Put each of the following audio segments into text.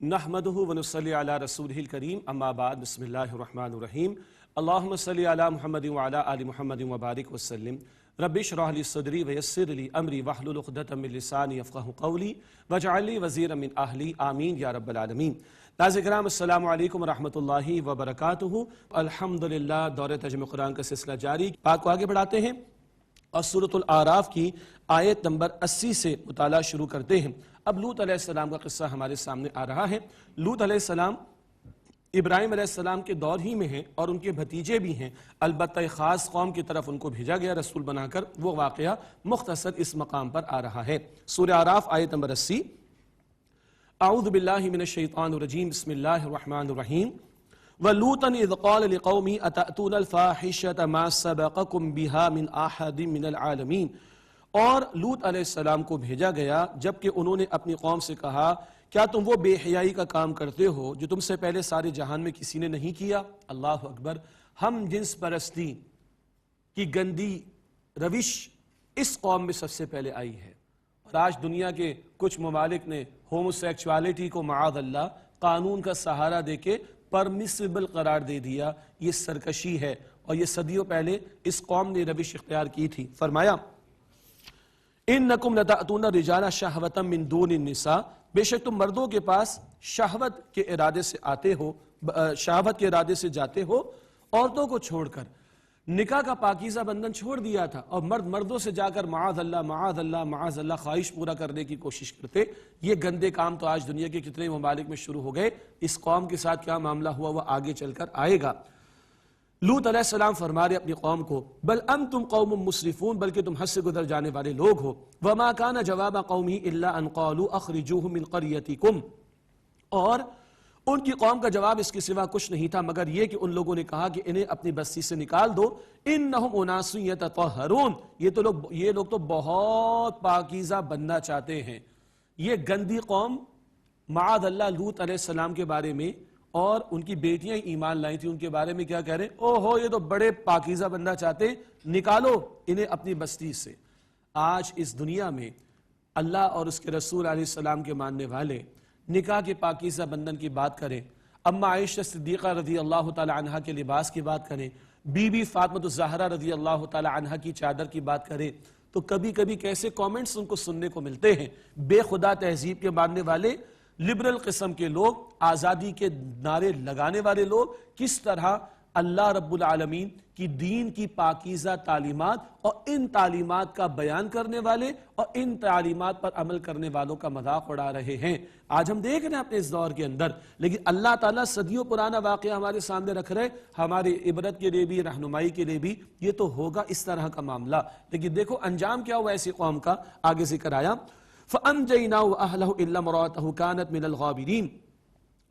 نحمدہ ونصلی علی رسولہ الکریم اما بعد بسم اللہ الرحمن الرحیم اللہم صلی علی محمد وعلی آل محمد وبارک وسلم رب اشرح لی صدری ویسر لی امری واحلل عقدۃ من لسانی یفقہوا قولی واجعل لی وزیرا من اہلی آمین یا رب العالمین۔ ناظرین کرام السلام علیکم ورحمۃ اللہ وبرکاتہ۔ الحمدللہ دور ترجمہ قرآن کا سلسلہ جاری، بات کو آگے بڑھاتے ہیں اور سورۃ الاعراف کی آیت نمبر 80 سے مطالعہ شروع کرتے ہیں۔ اب لوط علیہ السلام کا قصہ ہمارے سامنے آ رہا ہے۔ لوط علیہ السلام ابراہیم علیہ السلام کے دور ہی میں ہیں اور ان کے بھتیجے بھی ہیں، البتہ ایک خاص قوم کی طرف ان کو بھیجا گیا رسول بنا کر، وہ واقعہ مختصر اس مقام پر آ رہا ہے۔ سورہ اعراف آیت نمبر 80۔ اعوذ باللہ من الشیطان الرجیم، بسم اللہ الرحمن الرحیم۔ وَلُوطًا إِذْ قَالَ لِقَوْمِهِ أَتَأْتُونَ الْفَاحِشَةَ مَا سَبَقَكُمْ بِهَا مِنْ أَحَدٍ مِنَ الْعَالَمِينَ۔ اور لوط علیہ السلام کو بھیجا گیا جبکہ انہوں نے اپنی قوم سے کہا، کیا تم وہ بے حیائی کا کام کرتے ہو جو تم سے پہلے سارے جہان میں کسی نے نہیں کیا؟ اللہ اکبر۔ ہم جنس پرستی کی گندی روش اس قوم میں سب سے پہلے آئی ہے، اور آج دنیا کے کچھ ممالک نے ہومو سیکچوالٹی کو معاذ اللہ قانون کا سہارا دے کے پرمیسیبل قرار دے دیا۔ یہ سرکشی ہے اور یہ صدیوں پہلے اس قوم نے روش اختیار کی تھی۔ فرمایا انکم لتأتون الرجال شہوۃ من دون النساء، بے شک تم مردوں کے پاس شہوت کے ارادے سے آتے ہو، شہوت کے ارادے سے جاتے ہو، عورتوں کو چھوڑ کر۔ نکاح کا پاکیزہ بندھن چھوڑ دیا تھا اور مرد مردوں سے جا کر معاذ اللہ معاذ اللہ معاذ اللہ خواہش پورا کرنے کی کوشش کرتے۔ یہ گندے کام تو آج دنیا کے کتنے ممالک میں شروع ہو گئے۔ اس قوم کے ساتھ کیا معاملہ ہوا وہ آگے چل کر آئے گا۔ لوط علیہ السلام فرما رہے اپنی قوم کو، بل انتم قوم مسرفون، بلکہ تم حد سے گزر جانے والے لوگ ہو۔ وما كان جواب قومه الا ان قالوا اخرجوهم من قريتكم، اور ان کی قوم کا جواب اس کے سوا کچھ نہیں تھا مگر یہ کہ ان لوگوں نے کہا کہ انہیں اپنی بستی سے نکال دو۔ انہم اناس یتطہرون، یہ لوگ تو بہت پاکیزہ بننا چاہتے ہیں۔ یہ گندی قوم معاذ اللہ لوط علیہ السلام کے بارے میں اور ان کی بیٹیاں ایمان لائی تھیں، ان کے بارے میں کیا کہہ رہے ہیں؟ اوہو یہ تو بڑے پاکیزہ بننا چاہتے، نکالو انہیں اپنی بستی سے۔ آج اس دنیا میں اللہ اور اس کے رسول علیہ السلام کے ماننے والے نکاح کے پاکیزہ بندھن کی بات کریں، اما عائشہ صدیقہ رضی اللہ تعالی عنہ کے لباس کی بات کریں، بی بی فاطمہ الزہرا رضی اللہ تعالی عنہ کی چادر کی بات کریں، تو کبھی کبھی کیسے کومنٹس ان کو سننے کو ملتے ہیں۔ بے خدا تہذیب کے ماننے والے، لبرل قسم کے لوگ، آزادی کے نعرے لگانے والے لوگ کس طرح اللہ رب العالمین کی دین کی پاکیزہ تعلیمات اور ان تعلیمات کا بیان کرنے والے اور ان تعلیمات پر عمل کرنے والوں کا مذاق اڑا رہے ہیں۔ آج ہم دیکھ رہے ہیں اپنے اس دور کے اندر، لیکن اللہ تعالیٰ صدیوں پرانا واقعہ ہمارے سامنے رکھ رہے، ہماری عبرت کے لیے بھی، رہنمائی کے لیے بھی۔ یہ تو ہوگا اس طرح کا معاملہ، لیکن دیکھو انجام کیا ہوا ایسی قوم کا، آگے ذکر آیا فَأَنْجَيْنَاهُ وَأَهْلَهُ إِلَّا امْرَأَتَهُ كَانَتْ مِنَ الْغَابِرِينَ،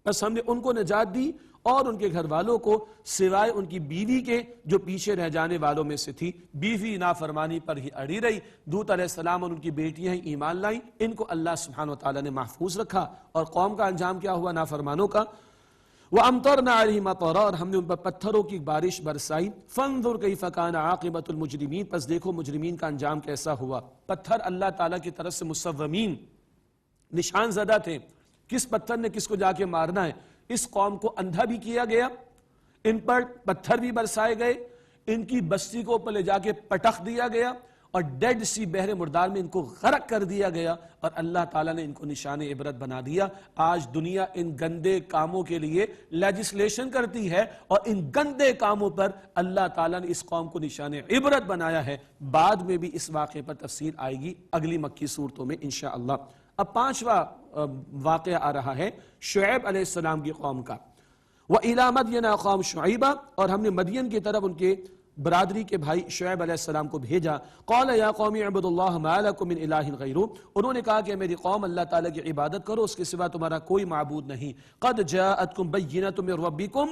بس ہم نے ان کو نجات دی اور ان کے گھر والوں کو، سوائے ان کی بیوی کے جو پیچھے رہ جانے والوں میں سے تھی۔ بیوی نافرمانی پر ہی اڑی رہی۔ لوط علیہ السلام اور ان کی بیٹیاں ہی ایمان لائیں، ان کو اللہ سبحانہ وتعالی نے محفوظ رکھا۔ اور قوم کا انجام کیا ہوا نافرمانوں کا؟ وَأَمْطَرْنَا عَلَيْهِمْ مَطَرًا، اور ہم نے ان پر پتھروں کی بارش برسائی۔ فَانظُرْ كَيْفَ كَانَ عَاقِبَةُ الْمُجْرِمِينَ، پس دیکھو مجرمین کا انجام کیسا ہوا۔ پتھر اللہ تعالیٰ کی طرف سے مسومین، نشان زدہ تھے، کس پتھر نے کس کو جا کے مارنا ہے۔ اس قوم کو اندھا بھی کیا گیا، ان پر پتھر بھی برسائے گئے، ان کی بستی کو اوپر لے جا کے پٹخ دیا گیا اور ڈیڈ سی بحر مردار میں ان کو غرق کر دیا گیا، اور اللہ تعالیٰ نے ان کو نشان عبرت بنا دیا۔ آج دنیا ان گندے کاموں کے لیے لیجسلیشن کرتی ہے اور ان گندے کاموں پر اللہ تعالیٰ نے اس قوم کو نشان عبرت بنایا ہے۔ بعد میں بھی اس واقعے پر تفصیل آئے گی اگلی مکی صورتوں میں انشاءاللہ۔ اب پانچواں واقعہ آ رہا ہے شعیب علیہ السلام کی قوم کا۔ وَإِلَىٰ مَدْيَنَ أَخَاهُمْ شُعَيْبًا، اور ہم نے مدین کی طرف ان کے برادری کے بھائی شعیب علیہ السلام کو بھیجا۔ قَالَ يَا قَوْمِ اعْبُدُوا اللَّهَ مَا لَكُم مِّنْ إِلَٰهٍ غَيْرُهُ، انہوں نے کہا کہ میری قوم اللہ تعالیٰ کی عبادت کرو، اس کے سوا تمہارا کوئی معبود نہیں۔ قَدْ جَاءَتْكُمْ بَيِّنَةٌ مِّن رَبِّكُمْ،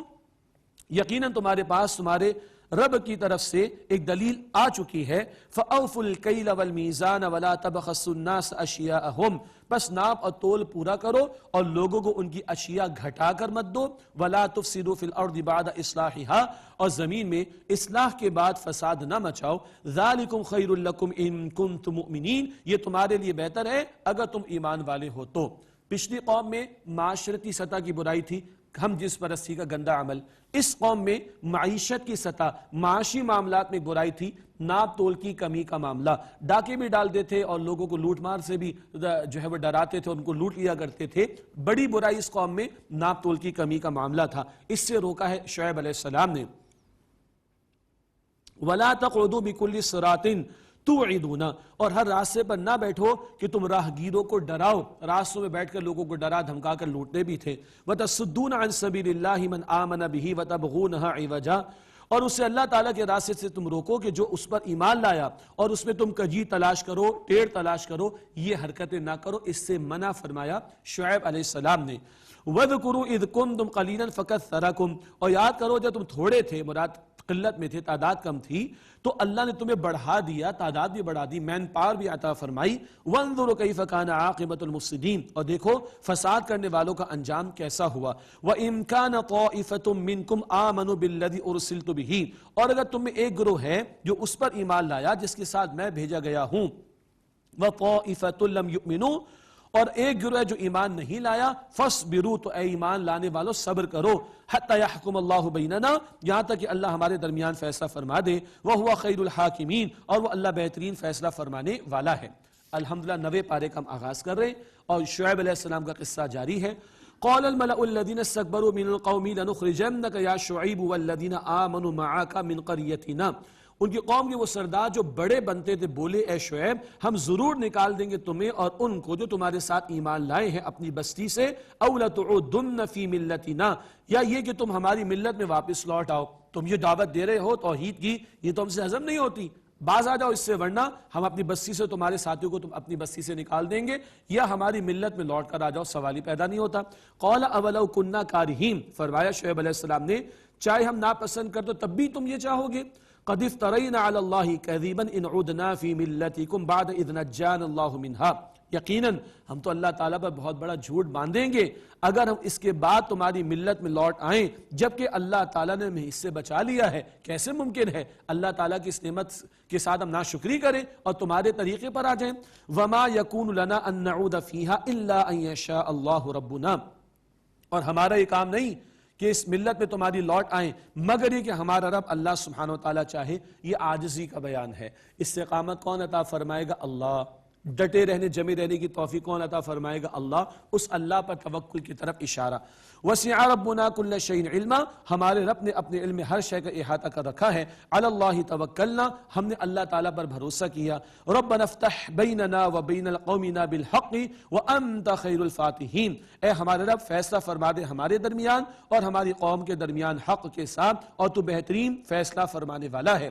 یقیناً تمہارے پاس تمہارے رب کی طرف سے ایک دلیل آ چکی ہے۔ فَأَوْفُوا الْكَيْلَ وَالْمِيزَانَ وَلَا تَبْخَسُوا النَّاسَ أَشْيَاءَهُمْ، بس ناپ اور تول پورا کرو اور لوگوں کو ان کی اشیاء گھٹا کر مت دو۔ وَلَا تُفْسِدُوا فِي الْأَرْضِ بَعْدَ إِصْلَاحِهَا، اور زمین میں اصلاح کے بعد فساد نہ مچاؤ۔ ذَلِكُمْ خَيْرٌ لَكُمْ إِن كُنتُم مُؤْمِنِينَ، یہ تمہارے لیے بہتر ہے اگر تم ایمان والے ہو تو۔ پچھلی قوم میں معاشرتی سطح کی برائی تھی، ہم جس پرستی کا گندا عمل. اس قوم میں معیشت کی سطح، معاشی معاملات میں برائی تھی، ناپ تول کی کمی کا معاملہ، ڈاکے بھی ڈالتے تھے اور لوگوں کو لوٹ مار سے بھی جو ہے وہ ڈراتے تھے، ان کو لوٹ لیا کرتے تھے. بڑی برائی اس قوم میں ناپ تول کی کمی کا معاملہ تھا. اس سے روکا ہے شعیب علیہ السلام نے. وَلَا تَقْعُدُوا بِكُلِّ صِرَاطٍ تُوعِدُونَ، اور ہر راستے پر نہ بیٹھو کہ تم راہگیروں کو ڈراؤ. راستوں میں بیٹھ کر لوگوں کو ڈرا دھمکا کر لوٹتے بھی تھے. وَتَصُدُّونَ عَنْ سَبِيلِ اللَّهِ مَنْ آمَنَ بِهِ وَتَبْغُونَهَا عِوَجًا، اور اسے اللہ تعالیٰ کے راستے سے تم روکو کہ جو اس پر ایمان لایا اور اس میں تم کجی تلاش کرو، ٹیڑھ تلاش کرو، یہ حرکتیں نہ کرو. اس سے منع فرمایا شعیب علیہ السلام نے. وَاذْكُرُوا إِذْ كُنْتُمْ قَلِيلًا فَكَثَّرَكُمْ، اور یاد کرو جب تم تھوڑے تھے، مراد قلت میں تھے، تعداد کم تھی، تو اللہ نے تمہیں بڑھا دیا، تعداد بھی بڑھا دی، مین پاور بھی عطا فرمائی. وَانظُرُوا كَيْفَ كَانَ عَاقِبَةُ الْمُفْسِدِينَ، اور دیکھو فساد کرنے والوں کا انجام کیسا ہوا. وَإِن كَانَ طَائِفَةٌ مِّنكُمْ آمَنُوا بِالَّذِي أُرْسِلْتُ بِهِ، اور اگر تم میں ایک گروہ ہے جو اس پر ایمان لایا جس کے ساتھ میں بھیجا گیا ہوں. وَطَائِفَةٌ لَمْ يُؤْمِنُوا، اور ایک گروہ ہے جو ایمان نہیں لایا. فَاصْبِرُوا، تو اے ایمان لانے والوں صبر کرو. حَتَّى يَحْكُمَ اللَّهُ بَيْنَنَا، یہاں تک کہ اللہ ہمارے درمیان فیصلہ فرما دے. وَهُوَ خَيْرُ الْحَاكِمِينَ، اور وہ اللہ بہترین فیصلہ فرمانے والا ہے. الحمدللہ 90 پارے کا ہم آغاز کر رہے ہیں اور شعیب علیہ السلام کا قصہ جاری ہے. قَالَ الْمَلَأُ الَّذِينَ اسْتَكْبَرُوا مِنَ الْقَوْمِ لَنُخْرِجَنَّكَ يَا شُعَيْبُ وَالَّذِينَ آمَنُوا مَعَكَ مِنْ قَرْيَتِنَا، ان کی قوم کے وہ سردار جو بڑے بنتے تھے بولے اے شعیب ہم ضرور نکال دیں گے تمہیں اور ان کو جو تمہارے ساتھ ایمان لائے ہیں اپنی بستی سے. اَوْ لَتُعُودُنَّ فِي مِلَّتِنَا، یا یہ کہ تم ہماری ملت میں واپس لوٹ آؤ. تم یہ دعوت دے رہے ہو توحید کی، یہ تو ہم سے ہضم نہیں ہوتی، باز آ جاؤ اس سے، ورنہ ہم اپنی بستی سے تمہارے ساتھیوں کو تم اپنی بستی سے نکال دیں گے، یا ہماری ملت میں لوٹ کر آ جاؤ. سوال ہی پیدا نہیں ہوتا. قَالَ أَوَلَوْ كُنَّا كَارِهِينَ، فرمایا شعیب علیہ السلام نے چاہے ہم ناپسند کر تو تب بھی تم یہ چاہو گے. قَدْ افْتَرَيْنَا عَلَى اللَّهِ كَذِبًا إِنْ عُدْنَا فِي مِلَّتِكُمْ بَعْدَ إِذْ نَجَّانَا اللَّهُ مِنْهَا، یقیناً ہم تو اللہ تعالیٰ پر بہت بڑا جھوٹ باندھیں گے اگر ہم اس کے بعد تمہاری ملت میں لوٹ آئیں جبکہ اللہ تعالیٰ نے ہمیں اس سے بچا لیا ہے. کیسے ممکن ہے اللہ تعالیٰ کی اس نعمت کے ساتھ ہم ناشکری کریں اور تمہارے طریقے پر آ جائیں. وَمَا يَكُونُ لَنَا أَن نَّعُودَ فِيهَا إِلَّا أَن يَشَاءَ اللَّهُ رَبُّنَا، اور ہمارا یہ کام نہیں کہ اس ملت میں تمہاری لوٹ آئیں مگر یہ کہ ہمارا رب اللہ سبحانہ وتعالیٰ چاہے. یہ عاجزی کا بیان ہے. استقامت کون عطا فرمائے گا؟ اللہ. ڈٹے رہنے جمے رہنے کی توفیق کون عطا فرمائے گا؟ اللہ. اس اللہ پر توکل کی طرف اشارہ. وسع ربنا كل شيء علما، ہمارے رب نے اپنے علم میں ہر شے کا احاطہ کر رکھا ہے. علی اللہ توکلنا، ہم نے اللہ تعالیٰ پر بھروسہ کیا. ربنا افتح بیننا وبین قومنا بالحق وانت خیر الفاتحین، اے ہمارے رب فیصلہ فرما دے ہمارے درمیان اور ہماری قوم کے درمیان حق کے ساتھ، اور تو بہترین فیصلہ فرمانے والا ہے.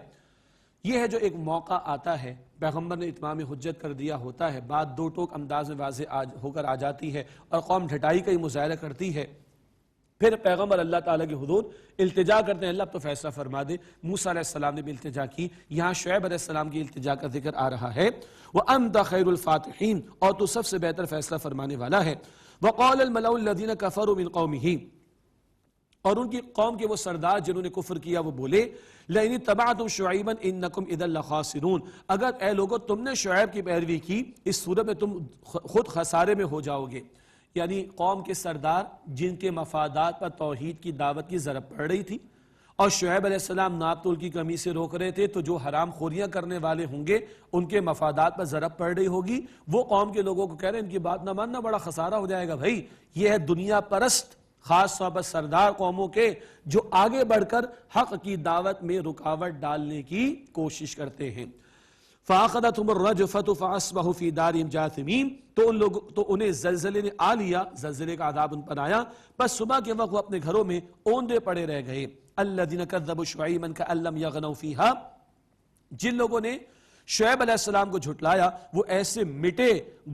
یہ ہے جو ایک موقع آتا ہے، پیغمبر نے اتمام حجت کر دیا ہوتا ہے، بات دو ٹوک انداز میں واضح ہو کر آ جاتی ہے اور قوم ڈھٹائی کا ہی مظاہرہ کرتی ہے. پھر پیغمبر اللہ تعالیٰ کے حضور التجا کرتے ہیں اللہ تو فیصلہ فرما دے. موسیٰ علیہ السلام نے بھی التجا کی، یہاں شعیب علیہ السلام کی التجا کا ذکر آ رہا ہے. وَأَنْتَ خَيْرُ الْفَاتِحِينَ، اور تو سب سے بہتر فیصلہ فرمانے والا ہے. وَقَالَ الْمَلَأُ الَّذِينَ كَفَرُوا مِنْ قَوْمِهِ، اور ان کی قوم کے وہ سردار جنہوں نے کفر کیا وہ بولے لَإِنِ اتَّبَعْتُمْ شُعَيْبًا إِنَّكُمْ إِذًا لَخَاسِرُونَ، اگر اے لوگو تم نے شعیب کی پیروی کی اس صورت میں تم خود خسارے میں ہو جاؤ گے. یعنی قوم کے سردار جن کے مفادات پر توحید کی دعوت کی ضرب پڑ رہی تھی اور شعیب علیہ السلام ناپ تول کی کمی سے روک رہے تھے، تو جو حرام خوریاں کرنے والے ہوں گے ان کے مفادات پر ضرب پڑ رہی ہوگی. وہ قوم کے لوگوں کو کہہ رہے ہیں ان کی بات نہ ماننا بڑا خسارہ ہو جائے گا. بھائی یہ ہے دنیا پرست، خاص طور پر سردار قوموں کے جو آگے بڑھ کر حق کی دعوت میں رکاوٹ ڈالنے کی کوشش کرتے ہیں. فَأَخَذَتْهُمُ الرَّجْفَةُ فَأَصْبَحُوا فِي دَارِهِمْ جَاثِمِينَ، تو انہیں زلزلے نے آ لیا، زلزلے کا عذاب ان پر آیا، بس صبح کے وقت وہ اپنے گھروں میں اوندے پڑے رہ گئے. الَّذِينَ كَذَّبُوا شُعَيْبًا كَأَن لَّمْ يَغْنَوْا فِيهَا، جن لوگوں نے شعیب علیہ السلام کو جھٹلایا وہ ایسے مٹے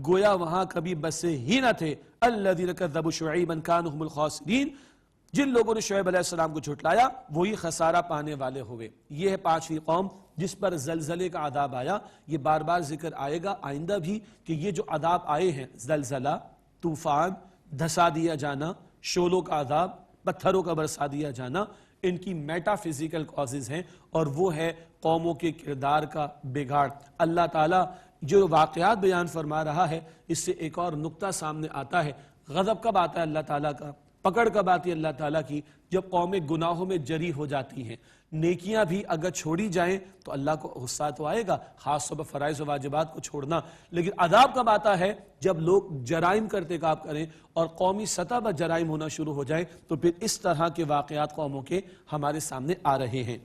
گویا وہاں کبھی بسے ہی نہ تھے. الَّذِينَ كَذَّبُوا شُعَيْبًا كَانُوا هُمُ الْخَاسِرِينَ، جن لوگوں نے شعیب علیہ السلام کو جھٹلایا وہی خسارہ پانے والے ہوئے. یہ ہے پانچویں قوم جس پر زلزلے کا عذاب آیا. یہ بار بار ذکر آئے گا آئندہ بھی کہ یہ جو عذاب آئے ہیں، زلزلہ، طوفان، دھسا دیا جانا، شولوں کا عذاب، پتھروں کا برسا دیا جانا، ان کی میٹا فزیکل کازز ہیں اور وہ ہے قوموں کے کردار کا بگاڑ. اللہ تعالیٰ جو واقعات بیان فرما رہا ہے اس سے ایک اور نقطہ سامنے آتا ہے. غضب کب آتا ہے اللہ تعالیٰ کا، پکڑ کب آتی ہے اللہ تعالیٰ کی؟ جب قومیں گناہوں میں جری ہو جاتی ہیں. نیکیاں بھی اگر چھوڑی جائیں تو اللہ کو غصہ تو آئے گا، خاص طور پر فرائض و واجبات کو چھوڑنا. لیکن عذاب کب آتا ہے؟ جب لوگ جرائم کرتے کام کریں اور قومی سطح پر جرائم ہونا شروع ہو جائے. تو پھر اس طرح کے واقعات قوموں کے ہمارے سامنے آ رہے ہیں.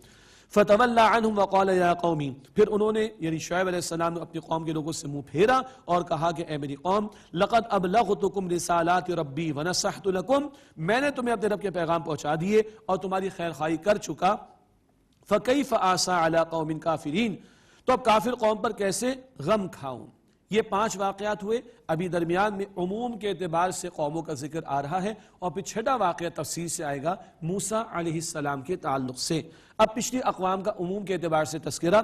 فَتَوَلَّى عَنْهُمْ وَقَالَ يَا قَوْمِ، پھر انہوں نے یعنی شعیب علیہ السلام نے اپنی قوم کے لوگوں سے منہ پھیرا اور کہا کہ اے میری قوم، لَقَدْ أَبْلَغْتُكُمْ رِسَالَاتِ رَبِّي وَنَصَحْتُ لَكُمْ، میں نے تمہیں اپنے رب کے پیغام پہنچا دیے اور تمہاری خیر خواہی کر چکا. فَكَيْفَ آسَىٰ عَلَىٰ قَوْمٍ كَافِرِينَ، تو اب کافر قوم پر کیسے غم کھاؤں. یہ 5 واقعات ہوئے. ابھی درمیان میں عموم کے اعتبار سے قوموں کا ذکر آ رہا ہے اور پھر 6واں واقعہ تفصیل سے آئے گا موسیٰ علیہ السلام کے تعلق سے. اب پچھلی اقوام کا عموم کے اعتبار سے تذکرہ.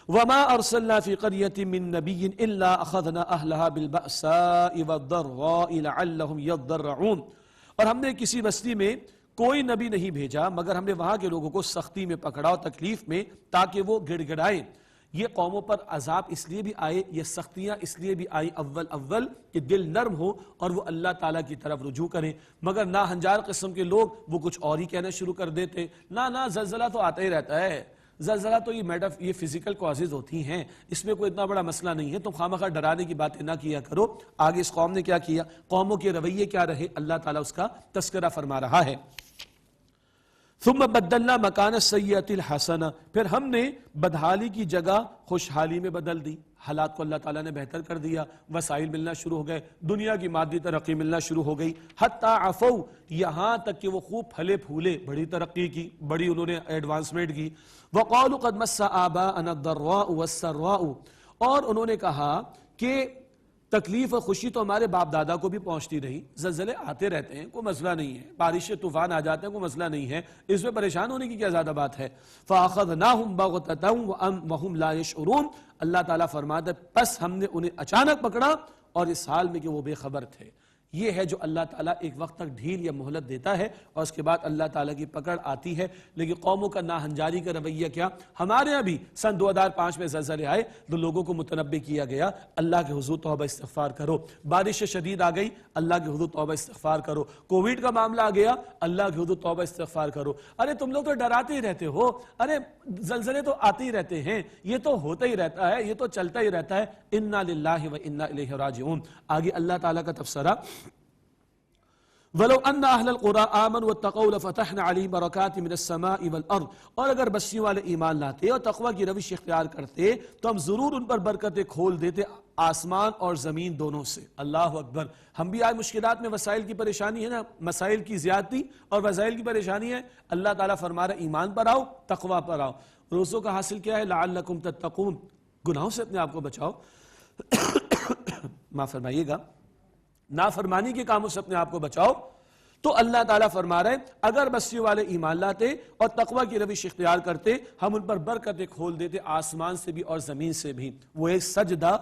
وَمَا أَرْسَلْنَا فِي قَرْيَةٍ مِّن نَبِيٍّ إِلَّا أَخَذْنَا أَهْلَهَا بِالْبَأْسَاءِ وَالضَّرَّاءِ لَعَلَّهُمْ يَضَّرَّعُونَ، اور ہم نے کسی بستی میں کوئی نبی نہیں بھیجا مگر ہم نے وہاں کے لوگوں کو سختی میں پکڑا اور تکلیف میں تاکہ وہ گڑ گڑائیں. یہ قوموں پر عذاب اس لیے بھی آئے، یہ سختیاں اس لیے بھی آئی اول کہ دل نرم ہو اور وہ اللہ تعالیٰ کی طرف رجوع کریں. مگر ناہنجار قسم کے لوگ وہ کچھ اور ہی کہنا شروع کر دیتے. نہ زلزلہ تو آتا ہی رہتا ہے، زلزلہ تو یہ فزیکل کازز ہوتی ہیں، اس میں کوئی اتنا بڑا مسئلہ نہیں ہے، تم خواہ ڈرانے کی باتیں نہ کیا کرو. آگے اس قوم نے کیا کیا، قوموں کے رویے کیا رہے، اللہ تعالیٰ اس کا تذکرہ فرما رہا ہے. ثم بدلنا مکان السیئۃ الحسنہ، پھر ہم نے بدحالی کی جگہ خوشحالی میں بدل دی. حالات کو اللہ تعالیٰ نے بہتر کر دیا، وسائل ملنا شروع ہو گئے، دنیا کی مادی ترقی ملنا شروع ہو گئی. حتی عفو، یہاں تک کہ وہ خوب پھلے پھولے، بڑی ترقی کی، بڑی انہوں نے ایڈوانسمنٹ کی. وقالوا قد مس آباءنا الضراء والسراء، اور انہوں نے کہا کہ تکلیف اور خوشی تو ہمارے باپ دادا کو بھی پہنچتی رہی. زلزلے آتے رہتے ہیں، کوئی مسئلہ نہیں ہے، بارشیں طوفان آ جاتے ہیں، کوئی مسئلہ نہیں ہے، اس میں پریشان ہونے کی کیا زیادہ بات ہے. فَأَخَذْنَاهُمْ بَغْتَةً وَهُمْ لَا يَشْعُرُونَ، اللہ تعالیٰ فرماتا ہے پس ہم نے انہیں اچانک پکڑا اور اس حال میں کہ وہ بے خبر تھے. یہ ہے جو اللہ تعالیٰ ایک وقت تک ڈھیل یا مہلت دیتا ہے اور اس کے بعد اللہ تعالیٰ کی پکڑ آتی ہے. لیکن قوموں کا ناہنجاری کا رویہ کیا، ہمارے یہاں بھی سن 2005 میں زلزلے آئے تو لوگوں کو متنبع کیا گیا اللہ کے حضور توبہ استغفار کرو. بارش شدید آ گئی، اللہ کے حضور توبہ استغفار کرو. کووڈ کا معاملہ آ گیا، اللہ کے حضور توبہ استغفار کرو. ارے تم لوگ تو ڈراتے ہی رہتے ہو، ارے زلزلے تو آتے ہی رہتے ہیں، یہ تو ہوتا ہی رہتا ہے، یہ تو چلتا ہی رہتا ہے. انا للہ و انا الیہ راجعون. آگے اللہ تعالیٰ کا تبصرہ، وَلَوْ أَنَّ أَهْلَ الْقُرَىٰ آمَنُوا وَاتَّقَوْا لَفَتَحْنَا عَلَيْهِمْ بَرَكَاتٍ مِّنَ السَّمَاءِ وَالْأَرْضِ، اور اگر بستیوں والے ایمان لاتے اور تقوی کی روش اختیار کرتے تو ہم ضرور ان پر برکتیں کھول دیتے آسمان اور زمین دونوں سے. اللہ اکبر. ہم بھی آج مشکلات میں وسائل کی پریشانی ہے نا، مسائل کی زیادتی اور وسائل کی پریشانی ہے. اللہ تعالیٰ فرما رہا ہے ایمان پر آؤ، تقوی پر آؤ. روزوں کا حاصل کیا ہے، لعلکم تتقون، گناہوں سے اپنے آپ کو بچاؤ. معاف فرمائیے گا، نافرمانی کے کاموں سے اپنے آپ کو بچاؤ. تو اللہ تعالیٰ فرما رہے ہیں اگر بستیوں والے ایمان لاتے اور تقوی کی روش اختیار کرتے ہم ان پر برکتیں کھول دیتے آسمان سے بھی اور زمین سے بھی. وہ ایک سجدہ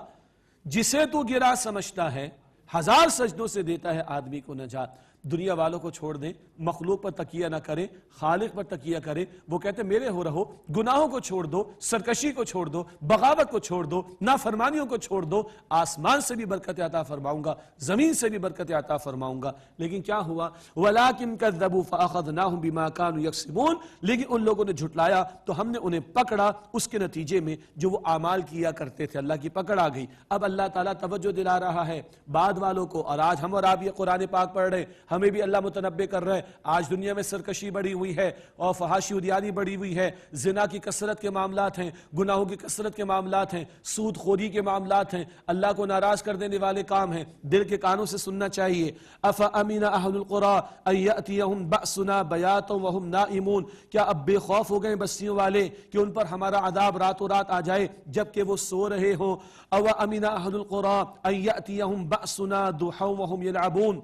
جسے تو گرا سمجھتا ہے 1000 سجدوں سے دیتا ہے آدمی کو نجات. دنیا والوں کو چھوڑ دیں، مخلوق پر تکیہ نہ کریں، خالق پر تکیہ کریں. وہ کہتے ہیں میرے ہو رہو، گناہوں کو چھوڑ دو، سرکشی کو چھوڑ دو، بغاوت کو چھوڑ دو، نافرمانیوں کو چھوڑ دو، آسمان سے بھی برکت عطا فرماؤں گا، زمین سے بھی برکت عطا فرماؤں گا. لیکن کیا ہوا، وَلَٰكِن كَذَّبُوا فَأَخَذْنَاهُمْ بِمَا كَانُوا يَكْسِبُونَ، لیکن ان لوگوں نے جھٹلایا تو ہم نے انہیں پکڑا اس کے نتیجے میں جو وہ اعمال کیا کرتے تھے. اللہ کی پکڑ آ گئی. اب اللہ تعالیٰ توجہ دلا رہا ہے بعد والوں کو، اور آج ہم اور آپ یہ قرآن پاک پڑھ رہے ہیں، ہمیں بھی اللہ متنبع کر رہا ہے. آج دنیا میں سرکشی بڑھی ہوئی ہے اور فحاشی و دیاری بڑھی ہوئی ہے، زنا کی کثرت کے معاملات ہیں، گناہوں کی کثرت کے معاملات ہیں، سود خوری کے معاملات ہیں، اللہ کو ناراض کر دینے والے کام ہیں. دل کے کانوں سے سننا چاہیے. افامن اہل القریٰ ان یاتیہم بأسنا بیاتا وہم نائمون، کیا اب بے خوف ہو گئے بستیوں والے کہ ان پر ہمارا عذاب راتوں رات آ جائے جبکہ وہ سو رہے ہوں. او امن اہل القریٰ ان یاتیہم بأسنا ضحی وہم یلعبون،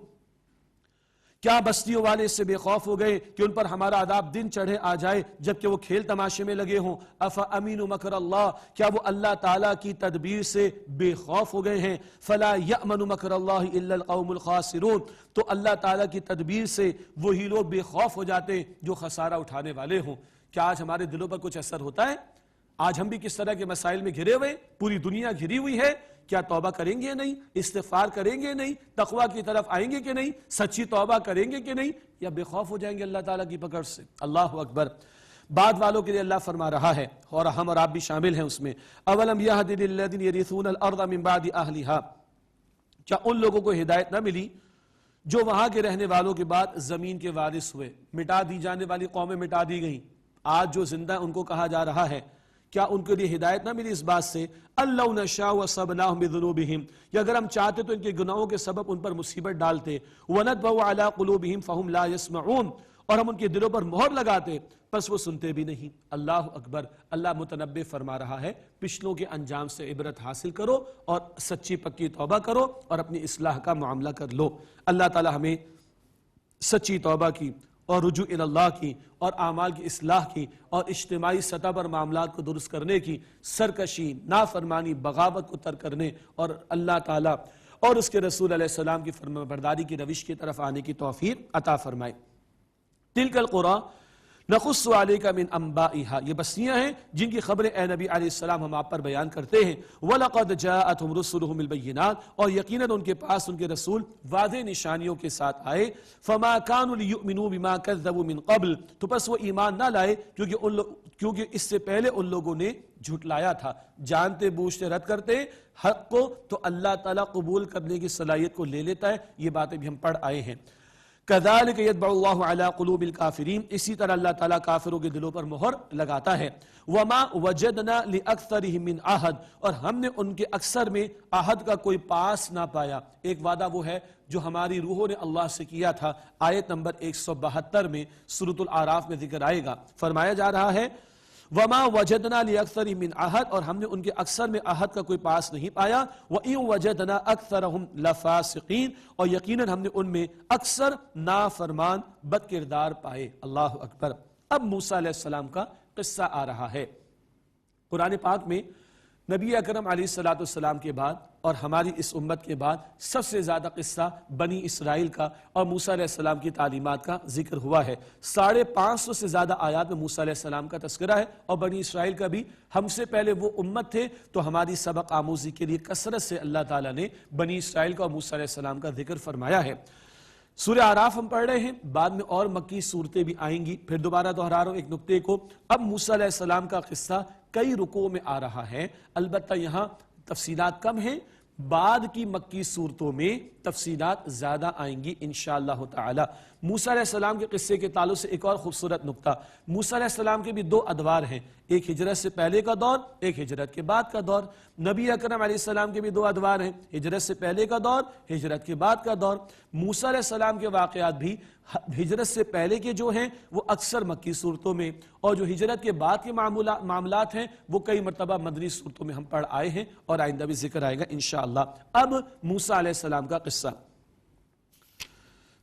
کیا بستیوں والے اس سے بے خوف ہو گئے کہ ان پر ہمارا عذاب دن چڑھے آ جائے جبکہ وہ کھیل تماشے میں لگے ہوں. افامنوا مکر اللہ، کیا وہ اللہ تعالیٰ کی تدبیر سے بے خوف ہو گئے ہیں. فلا یأمن مکر اللہ الا القوم الخاسرون، تو اللہ تعالیٰ کی تدبیر سے وہی لوگ بے خوف ہو جاتے ہیں جو خسارہ اٹھانے والے ہوں. کیا آج ہمارے دلوں پر کچھ اثر ہوتا ہے؟ آج ہم بھی کس طرح کے مسائل میں گھرے ہوئے، پوری دنیا گھری ہوئی ہے. کیا توبہ کریں گے نہیں، استغفار کریں گے نہیں، تقوی کی طرف آئیں گے کہ نہیں، سچی توبہ کریں گے کہ نہیں، یا بے خوف ہو جائیں گے اللہ تعالیٰ کی پکڑ سے؟ اللہ اکبر۔ بعد والوں کے لیے اللہ فرما رہا ہے، اور ہم اور آپ بھی شامل ہیں اس میں، اولم یہد للذین یرثون الارض من بعد اہلھا، کیا ان لوگوں کو ہدایت نہ ملی جو وہاں کے رہنے والوں کے بعد زمین کے وارث ہوئے؟ مٹا دی جانے والی قومیں مٹا دی گئیں، آج جو زندہ ان کو کہا جا رہا ہے، کیا ان کے لیے ہدایت نہ ملی اس بات سے اللہ نشاء وصبناہم بذنوبہم، کہ اگر ہم چاہتے تو ان کے گناہوں کے سبب ان پر مصیبت ڈالتے، ونطبع علی قلوبہم فہم لا یسمعون، اور ہم ان کے دلوں پر مہر لگاتے پس وہ سنتے بھی نہیں۔ اللہ اکبر۔ اللہ متنبع فرما رہا ہے پچھلوں کے انجام سے عبرت حاصل کرو اور سچی پکی توبہ کرو اور اپنی اصلاح کا معاملہ کر لو۔ اللہ تعالی ہمیں سچی توبہ کی اور رجوع اللہ کی اور اعمال کی اصلاح کی اور اجتماعی سطح پر معاملات کو درست کرنے کی، سرکشی، نافرمانی، بغاوت کو ترک کرنے اور اللہ تعالیٰ اور اس کے رسول علیہ السلام کی فرمانبرداری کی روش کی طرف آنے کی توفیق عطا فرمائے۔ تلک القریٰ نقص علیک من انبائها، یہ بستیاں ہیں جن کی خبریں اے نبی علیہ السلام ہم آپ پر بیان کرتے ہیں۔ وَلَقَدْ جَاءَتْهُمْ رُسُلُهُمْ الْبَيِّنَاتِ، اور یقیناً ان کے پاس ان کے رسول واضح نشانیوں کے ساتھ آئے۔ فَمَا كَانُوا لِيُؤْمِنُوا بِمَا كَذَّبُوا مِن قَبْلُ، تو پس وہ ایمان نہ لائے کیونکہ اس سے پہلے ان لوگوں نے جھٹلایا تھا۔ جانتے بوجھتے رد کرتے حق کو تو اللہ تعالیٰ قبول کرنے کی صلاحیت کو لے لیتا ہے، یہ باتیں بھی ہم پڑھ آئے ہیں۔ كَذَلِكَ يَطْبَعُ اللَّهُ عَلَى قُلُوبِ الْكَافِرِينَ، اسی طرح اللہ تعالیٰ کافروں کے دلوں پر مہر لگاتا ہے۔ وَمَا وَجَدْنَا لِأَكْثَرِهِم مِّنْ عَهْدٍ، اور ہم نے ان کے اکثر میں عہد کا کوئی پاس نہ پایا۔ ایک وعدہ وہ ہے جو ہماری روحوں نے اللہ سے کیا تھا، آیت نمبر 172 میں سورۃ الاعراف میں ذکر آئے گا۔ فرمایا جا رہا ہے وَمَا وَجَدْنَا لِأَكْثَرِهِم مِّنْ عَهْدٍ، اور ہم نے ان کے اکثر میں عہد کا کوئی پاس نہیں پایا۔ وَإِن وَجَدْنَا أَكْثَرَهُمْ لَفَاسِقِينَ، اور یقیناً ہم نے ان میں اکثر نافرمان بد کردار پائے۔ اللہ اکبر۔ اب موسیٰ علیہ السلام کا قصہ آ رہا ہے۔ قرآن پاک میں نبی اکرم علیہ السلام کے بعد اور ہماری اس امت کے بعد سب سے زیادہ قصہ بنی اسرائیل کا اور موسیٰ علیہ السلام کی تعلیمات کا ذکر ہوا ہے۔ 550 سے زیادہ آیات میں موسیٰ علیہ السلام کا تذکرہ ہے، اور بنی اسرائیل کا بھی۔ ہم سے پہلے وہ امت تھے تو ہماری سبق آموزی کے لیے کثرت سے اللہ تعالیٰ نے بنی اسرائیل کا اور موسیٰ علیہ السلام کا ذکر فرمایا ہے۔ سورہ اعراف ہم پڑھ رہے ہیں، بعد میں اور مکی صورتیں بھی آئیں گی۔ پھر دوبارہ دہرا رہا ہوں ایک نقطے کو، اب موسیٰ علیہ السلام کا قصہ کئی رکوع میں آ رہا ہے، البتہ یہاں تفصیلات کم ہیں، بعد کی مکی صورتوں میں تفصیلات زیادہ آئیں گی انشاءاللہ تعالی۔ موسیٰ علیہ السلام کے قصے کے تعلق سے ایک اور خوبصورت نقطہ، موسیٰ علیہ السلام کے بھی 2 ادوار ہیں، ایک ہجرت سے پہلے کا دور، ایک ہجرت کے بعد کا دور۔ نبی اکرم علیہ السلام کے بھی 2 ادوار ہیں، ہجرت سے پہلے کا دور، ہجرت کے بعد کا دور۔ موسیٰ علیہ السلام کے واقعات بھی ہجرت سے پہلے کے جو ہیں وہ اکثر مکی صورتوں میں، اور جو ہجرت کے بعد کے معاملات ہیں وہ کئی مرتبہ مدنی صورتوں میں ہم پڑھ آئے ہیں، اور آئندہ بھی ذکر آئے گا انشاءاللہ۔ اب موسیٰ علیہ السلام کا قصہ۔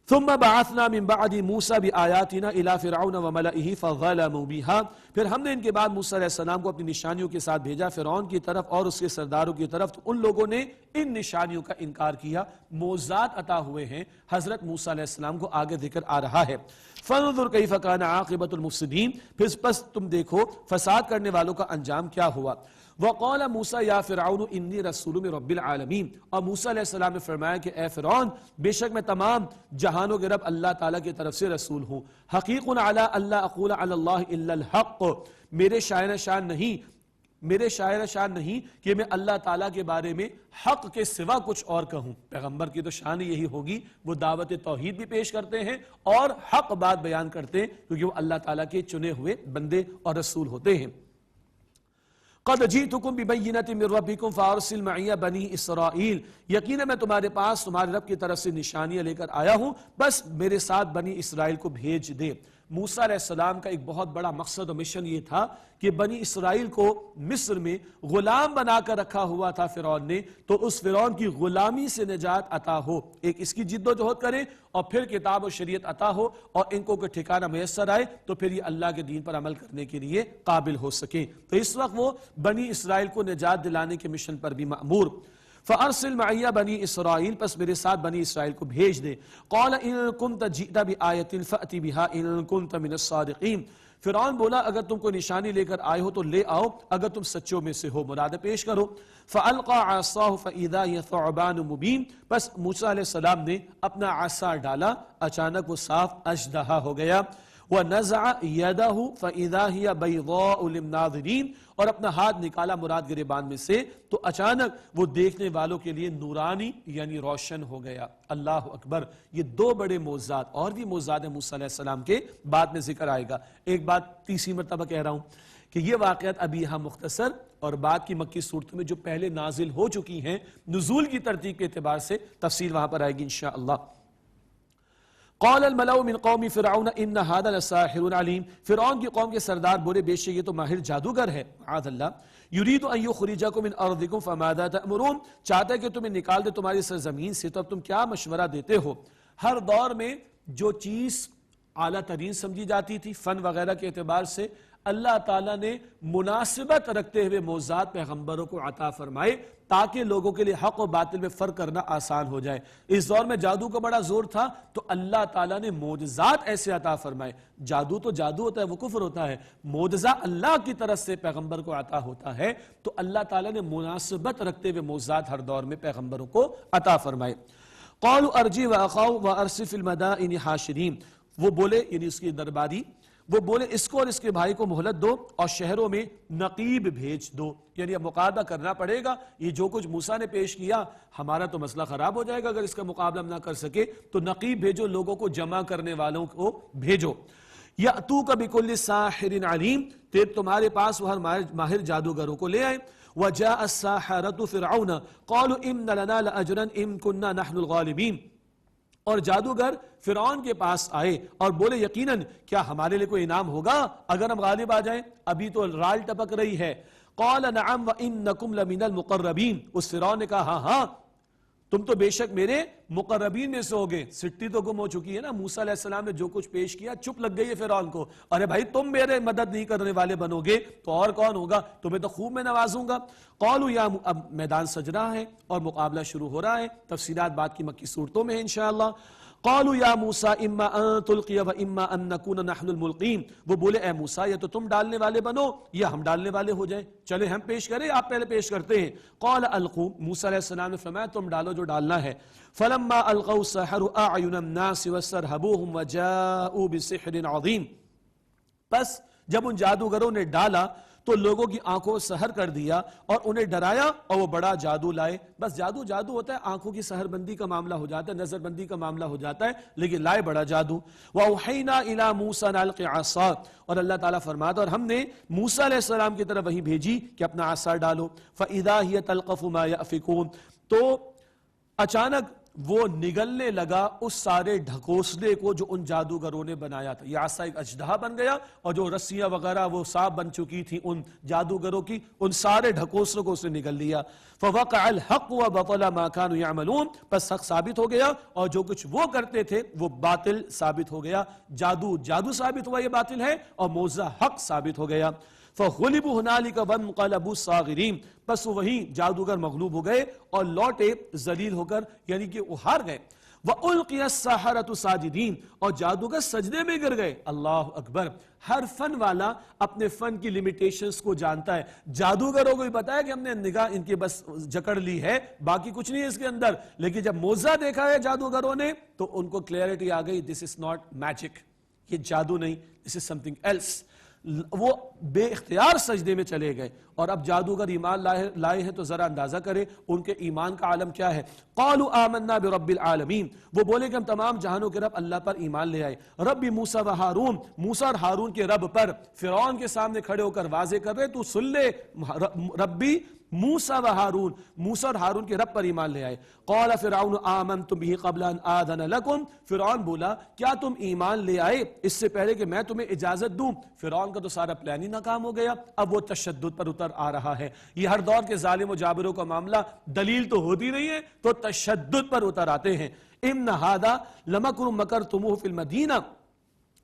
ثم بعثنا من بعد موسیٰ بآیاتنا الى فرعون وملئه فظلموا بها، پھر ہم نے ان کے بعد موسیٰ علیہ السلام کو اپنی نشانیوں کے ساتھ بھیجا فرعون کی طرف اور اس کے سرداروں کی طرف، تو ان لوگوں نے ان نشانیوں کا انکار کیا۔ معجزات عطا ہوئے ہیں حضرت موسیٰ علیہ السلام کو، آگے ذکر آ رہا ہے۔ فانظر کیف کان عاقبۃ المفسدین، پھر پس تم دیکھو فساد کرنے والوں کا انجام کیا ہوا۔ وقال موسیٰ یا فرعون انی رسول من رب العالمین، اور موسیٰ علیہ السلام نے فرمایا کہ اے فرعون، بے شک میں تمام جہانوں کے رب اللہ تعالیٰ کی طرف سے رسول ہوں۔ حقیق علی اللہ اقول علی اللہ الا الحق، میرے شاعر شان نہیں کہ میں اللہ تعالیٰ کے بارے میں حق کے سوا کچھ اور کہوں۔ پیغمبر کی تو شان یہی ہوگی، وہ دعوت توحید بھی پیش کرتے ہیں اور حق بات بیان کرتے ہیں، کیونکہ وہ اللہ تعالیٰ کے چنے ہوئے بندے اور رسول ہوتے ہیں۔ قد جئتکم ببینۃ من ربکم فارسل معی بنی اسرائیل، یقینا میں تمہارے پاس تمہارے رب کی طرف سے نشانیاں لے کر آیا ہوں، بس میرے ساتھ بنی اسرائیل کو بھیج دے۔ موسیٰ علیہ السلام کا ایک بہت بڑا مقصد و مشن یہ تھا کہ بنی اسرائیل کو مصر میں غلام بنا کر رکھا ہوا تھا فرعون نے، تو اس فرعون کی غلامی سے نجات عطا ہو، ایک اس کی جد و جہد کریں اور پھر کتاب و شریعت عطا ہو اور ان کو کوئی ٹھکانہ میسر آئے تو پھر یہ اللہ کے دین پر عمل کرنے کے لیے قابل ہو سکیں۔ تو اس وقت وہ بنی اسرائیل کو نجات دلانے کے مشن پر بھی مأمور۔ فارسل معی بنی اسرائیل، پس میرے ساتھ بنی اسرائیل کو بھیج دے. قال ان كنت جئت بآیۃ فأت بها ان كنت من الصادقین. فرعون بولا اگر تم کوئی نشانی لے کر آئے ہو تو لے آؤ، اگر تم سچوں میں سے ہو مراد پیش کرو. فألقى عصاه فإذا هي ثعبان مبین، پس موسیٰ علیہ السلام نے اپنا عصا ڈالا، اچانک وہ صاف اژدہا ہو گیا. وَنَزَعَ يَدَهُ فَإِذَا هِيَ بَيْضَاءُ لِلنَّاظِرِينَ، اور اپنا ہاتھ نکالا مراد گریبان میں سے تو اچانک وہ دیکھنے والوں کے لیے نورانی یعنی روشن ہو گیا. اللہ اکبر. یہ دو بڑے معجزات، اور بھی معجزات ہیں موسیٰ علیہ السلام کے، بعد میں ذکر آئے گا. ایک بات تیسری مرتبہ کہہ رہا ہوں کہ یہ واقعات ابھی یہاں مختصر اور بعد کی مکی صورتوں میں جو پہلے نازل ہو چکی ہیں نزول کی ترتیب کے اعتبار سے تفصیل وہاں پر آئے گی انشاءاللہ. قال الملأ من قوم فرعون ان هذا لساحر علیم. فرعون کی قوم کے سردار بولے بے شک یہ تو ماہر جادوگر ہے، معاذ اللہ. یرید ان یخرجکم من ارضکم فماذا تأمرون، چاہتا ہے کہ تمہیں نکال دے تمہاری سرزمین سے، تو اب تم کیا مشورہ دیتے ہو. ہر دور میں جو چیز اعلیٰ ترین سمجھی جاتی تھی فن وغیرہ کے اعتبار سے، اللہ تعالیٰ نے مناسبت رکھتے ہوئے معجزات پیغمبروں کو عطا فرمائے تاکہ لوگوں کے لیے حق و باطل میں فرق کرنا آسان ہو جائے. اس دور میں جادو کا بڑا زور تھا تو اللہ تعالیٰ نے معجزات ایسے عطا فرمائے. جادو تو جادو ہوتا ہے، وہ کفر ہوتا ہے. معجزہ اللہ کی طرف سے پیغمبر کو عطا ہوتا ہے تو اللہ تعالیٰ نے مناسبت رکھتے ہوئے معجزات ہر دور میں پیغمبروں کو عطا فرمائے. قالوا ارجع واخاه وارسل في المدائن حاشرين، وہ بولے یعنی اس کی درباری، وہ بولے اس کو اور اس کے بھائی کو مہلت دو اور شہروں میں نقیب بھیج دو. یعنی اب مقابلہ کرنا پڑے گا. یہ جو کچھ موسیٰ نے پیش کیا ہمارا تو مسئلہ خراب ہو جائے گا اگر اس کا مقابلہ نہ کر سکے، تو نقیب بھیجو، لوگوں کو جمع کرنے والوں کو بھیجو. یأتوک بکل ساحر علیم، تمہارے پاس وہ ہر ماہر جادوگروں کو لے آئے. وجاء الساحرة فرعون قالوا ان لنا لاجرا ان كنا نحن الغالبین، اور جادوگر فرعون کے پاس آئے اور بولے یقیناً کیا ہمارے لیے کوئی انعام ہوگا اگر ہم غالب آ جائیں، ابھی تو رال ٹپک رہی ہے. قال نعم وانکم لمن المقربین، اس فرعون نے کہا ہاں ہاں تم تو بے شک میرے مقربین میں سے ہوگے. سٹی تو گم ہو چکی ہے نا، موسیٰ علیہ السلام نے جو کچھ پیش کیا چپ لگ گئی ہے فرعون کو. ارے بھائی تم میرے مدد نہیں کرنے والے بنو گے تو اور کون ہوگا، تمہیں تو خوب میں نوازوں گا. قالوا یا، اب میدان سج رہا ہے اور مقابلہ شروع ہو رہا ہے، تفصیلات بعد کی مکی صورتوں میں ہیں انشاءاللہ. قالوا یا موسیٰ اما ان تلقی و اما ان نکون نحن الملقین، وہ بولے اے موسیٰ یا تو تم ڈالنے والے بنو یا ہم ڈالنے والے ہو جائیں، چلے ہم پیش کریں آپ پہلے پیش کرتے ہیں. قال القوا، موسیٰ علیہ السلام نے فرمایا تم ڈالو جو ڈالنا ہے. فلما القوا سحروا اعین الناس واسترهبوهم وجاءوا بسحر عظیم، پس جب ان جادوگروں نے ڈالا تو لوگوں کی آنکھوں سحر کر دیا اور انہیں ڈرایا اور وہ بڑا جادو لائے. بس جادو جادو ہوتا ہے، آنکھوں کی سحر بندی کا معاملہ ہو جاتا ہے، نظر بندی کا معاملہ ہو جاتا ہے، لیکن لائے بڑا جادو. وَأَوْحَيْنَا إِلَى مُوسَىٰ أَنْ أَلْقِ عَصَاكَ، اور اللہ تعالیٰ فرماتا اور ہم نے موسیٰ علیہ السلام کی طرف وہی بھیجی کہ اپنا عصا ڈالو. فَإِذَا هِيَ تَلْقَفُ مَا يَأْفِكُونَ، تو اچانک وہ نگلنے لگا اس سارے ڈھکوسلے کو جو ان جادوگروں نے بنایا تھا. یہ عصا ایک اژدہا بن گیا اور جو رسیاں وغیرہ وہ سانپ بن چکی تھی ان جادوگروں کی، ان سارے ڈھکوسلوں کو اس نے نگل لیا. فوقع الحق وبطل ما كانوا يعملون، پس حق ثابت ہو گیا اور جو کچھ وہ کرتے تھے وہ باطل ثابت ہو گیا. جادو جادو ثابت ہوا یہ باطل ہے اور معجزہ حق ثابت ہو گیا. فغلبوا هنالك وانقلبوا صاغرين، بس وہی جادوگر مغلوب ہو گئے اور لوٹے ذلیل ہو کر، یعنی کہ وہ ہار گئے. وَأُلْقِيَ السَّحَرَةُ سَاجِدِينَ، اور جادوگر سجدے میں گر گئے. اللہ اکبر. ہر فن والا اپنے فن کی لیمیٹیشنز کو جانتا ہے. جادوگروں کو بھی پتا ہے کہ ہم نے نگاہ ان کے بس جکڑ لی ہے، باقی کچھ نہیں ہے اس کے اندر، لیکن جب معجزہ دیکھا ہے جادوگروں نے تو ان کو کلیئرٹی آ گئی، دس از ناٹ میجک، یہ جادو نہیں، دس از سم تھنگ ایلس. وہ بے اختیار سجدے میں چلے گئے. اور اب جادوگر ایمان لائے ہیں تو ذرا اندازہ کرے ان کے ایمان کا عالم کیا ہے. قالوا آمنا برب العالمین، وہ بولے کہ ہم تمام جہانوں کے رب اللہ پر ایمان لے آئے. رب موسیٰ و ہارون، موسیٰ اور ہارون کے رب پر. فرعون کے سامنے کھڑے ہو کر واضح کر رہے تو سن لے، ربی موسیٰ و ہارون، موسیٰ اور ہارون کے رب پر ایمان لے آئے. قال فرعون آمنتم به قبل ان آذن لکم، فرعون بولا کیا تم ایمان لے آئے اس سے پہلے کہ میں تمہیں اجازت دوں. فرعون کا تو سارا پلان ہی ناکام ہو گیا، اب وہ تشدد پر اتر آ رہا ہے. یہ ہر دور کے ظالم و جابروں کا معاملہ، دلیل تو ہوتی نہیں ہے تو تشدد پر اتر آتے ہیں. ان ھذا لمکر مکرتموہ فی المدینہ،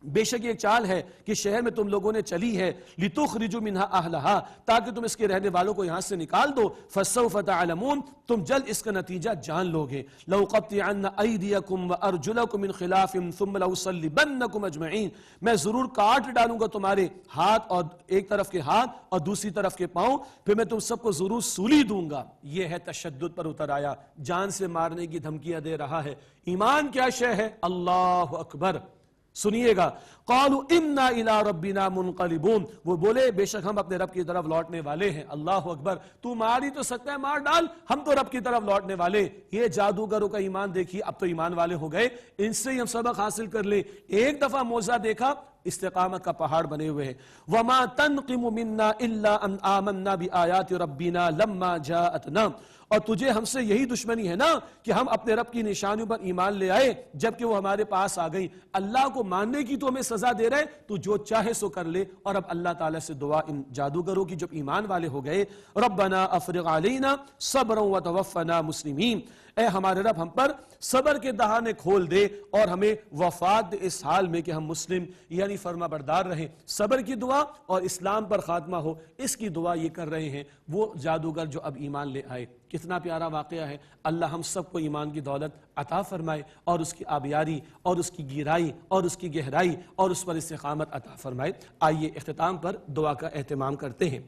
بے شک یہ چال ہے کہ شہر میں تم لوگوں نے چلی ہے لِتُخْرِجُوا مِنْهَا أَهْلَهَا تاکہ تم اس کے رہنے والوں کو یہاں سے نکال دو فَسَوْفَ تَعْلَمُونَ تم جلد اس کا نتیجہ جان لوگے لَوْقَطِّعَنَّ أَيْدِيَكُمْ وَأَرْجُلَكُمْ مِنْ خِلَافٍ ثُمَّ لَأُصَلِّبَنَّكُمْ أَجْمَعِينَ میں ضرور کاٹ ڈالوں گا تمہارے ہاتھ اور ایک طرف کے ہاتھ اور دوسری طرف کے پاؤں پھر میں تم سب کو ضرور سولی دوں گا یہ ہے تشدد پر اتر آیا جان سے مارنے کی دھمکیاں دے رہا ہے ایمان کیا شے ہے اللہ اکبر سنیے گا قالوا انا الى ربنا منقلبون وہ بولے بے شک ہم اپنے رب کی طرف لوٹنے والے ہیں اللہ اکبر تو مار ہی تو سکتا ہے مار ڈال ہم تو رب کی طرف لوٹنے والے یہ جادوگروں کا ایمان دیکھیے اب تو ایمان والے ہو گئے ان سے ہی ہم سبق حاصل کر لیں ایک دفعہ موجزہ دیکھا استقامت کا پہاڑ بنے ہوئے ہیں وما تنقم منا الا ان آمنا بآیات ربنا لما جاءتنا اور تجھے ہم سے یہی دشمنی ہے نا کہ ہم اپنے رب کی نشانیوں پر ایمان لے آئے جبکہ وہ ہمارے پاس آ گئی اللہ کو ماننے کی تو ہمیں سزا دے رہے تو جو چاہے سو کر لے اور اب اللہ تعالیٰ سے دعا ان جادوگروں کی جب ایمان والے ہو گئے ربنا افرغ علینا صبرا وتوفنا مسلمین اے ہمارے رب ہم پر صبر کے دہانے کھول دے اور ہمیں وفات دے اس حال میں کہ ہم مسلم یعنی فرما بردار رہیں صبر کی دعا اور اسلام پر خاتمہ ہو اس کی دعا یہ کر رہے ہیں وہ جادوگر جو اب ایمان لے آئے کتنا پیارا واقعہ ہے اللہ ہم سب کو ایمان کی دولت عطا فرمائے اور اس کی آبیاری اور اس کی گہرائی اور اس کی گہرائی اور اس پر استقامت عطا فرمائے آئیے اختتام پر دعا کا اہتمام کرتے ہیں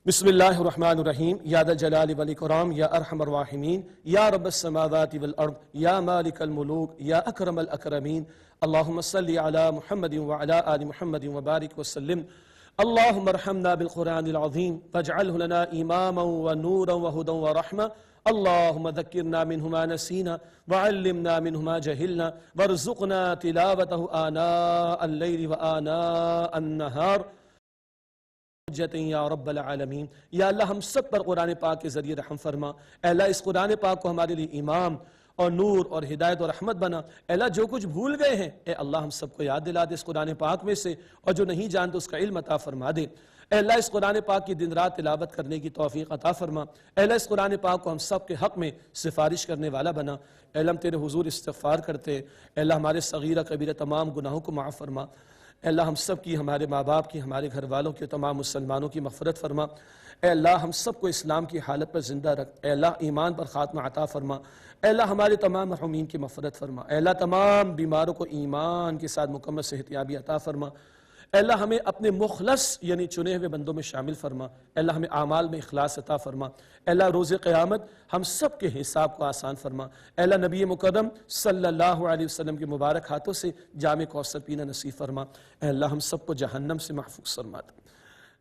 بسم اللہ الرحمن الرحیم یا ذا الجلال والاکرام یا ارحم الراحمین یا رب السماوات والارض یا مالک الملوک یا اکرم الاکرمین اللہم صلی علی محمد وعلی آل محمد وبارک وسلم اللہم ارحمنا بالقرآن العظیم واجعلہ لنا اماما ونورا وہدا ورحمہ اللہم ذکرنا منہ ما نسینا وعلمنا منہ ما جہلنا وارزقنا تلاوتہ آناء اللیل وآناء النہار یا رب العالمین یا اللہ ہم سب پر قرآن پاک کے ذریعے رحم فرما اے اللہ اس قرآن پاک کو ہمارے لیے امام اور نور اور ہدایت اور رحمت بنا اے اللہ جو کچھ بھول گئے ہیں اے اللہ ہم سب کو یاد دلا دے اس قرآن پاک میں سے اور جو نہیں جانتے اس کا علم عطا فرما دے اے اللہ اس قرآن پاک کی دن رات تلاوت کرنے کی توفیق عطا فرما اے اللہ اس قرآن پاک کو ہم سب کے حق میں سفارش کرنے والا بنا اے اللہ ہم تیرے حضور استغفار کرتے اے اللہ ہمارے صغیرہ کبیرہ تمام گناہوں کو معاف فرما اے اللہ ہم سب کی ہمارے ماں باپ کی ہمارے گھر والوں کی تمام مسلمانوں کی مغفرت فرما اے اللہ ہم سب کو اسلام کی حالت پر زندہ رکھ اے اللہ ایمان پر خاتمہ عطا فرما اے اللہ ہمارے تمام محرومین کی مغفرت فرما اے اللہ تمام بیماروں کو ایمان کے ساتھ مکمل صحتیابی عطا فرما اے اللہ ہمیں اپنے مخلص یعنی چنے ہوئے بندوں میں شامل فرما اے اللہ ہمیں اعمال میں اخلاص عطا فرما اے اللہ روز قیامت ہم سب کے حساب کو آسان فرما اے اللہ نبی مکرم صلی اللہ علیہ وسلم کے مبارک ہاتھوں سے جام کوثر پینا نصیب فرما اے اللہ ہم سب کو جہنم سے محفوظ فرما دے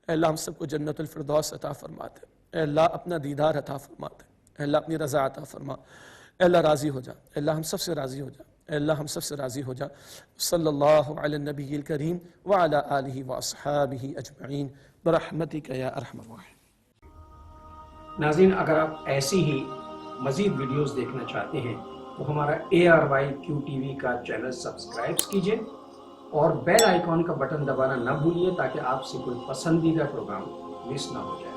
اے اللہ ہم سب کو جنت الفردوس عطا فرما دے اے اللہ اپنا دیدار عطا فرما دے اے اللہ اپنی رضا عطا فرما اے اللہ راضی ہو جا اے اللہ ہم سب سے راضی ہو جا اے اللہ ہم سب سے راضی ہو جا صلی اللہ علی النبی الکریم وعلی آلہ واصحابہ اجمعین برحمتک یا ارحم الراحمین ناظرین اگر آپ ایسی ہی مزید ویڈیوز دیکھنا چاہتے ہیں تو ہمارا ARYQ-TV کا چینل سبسکرائب کیجئے اور بیل آئیکن کا بٹن دبانا نہ بھولیے تاکہ آپ سے کوئی پسندیدہ پروگرام مس نہ ہو جائے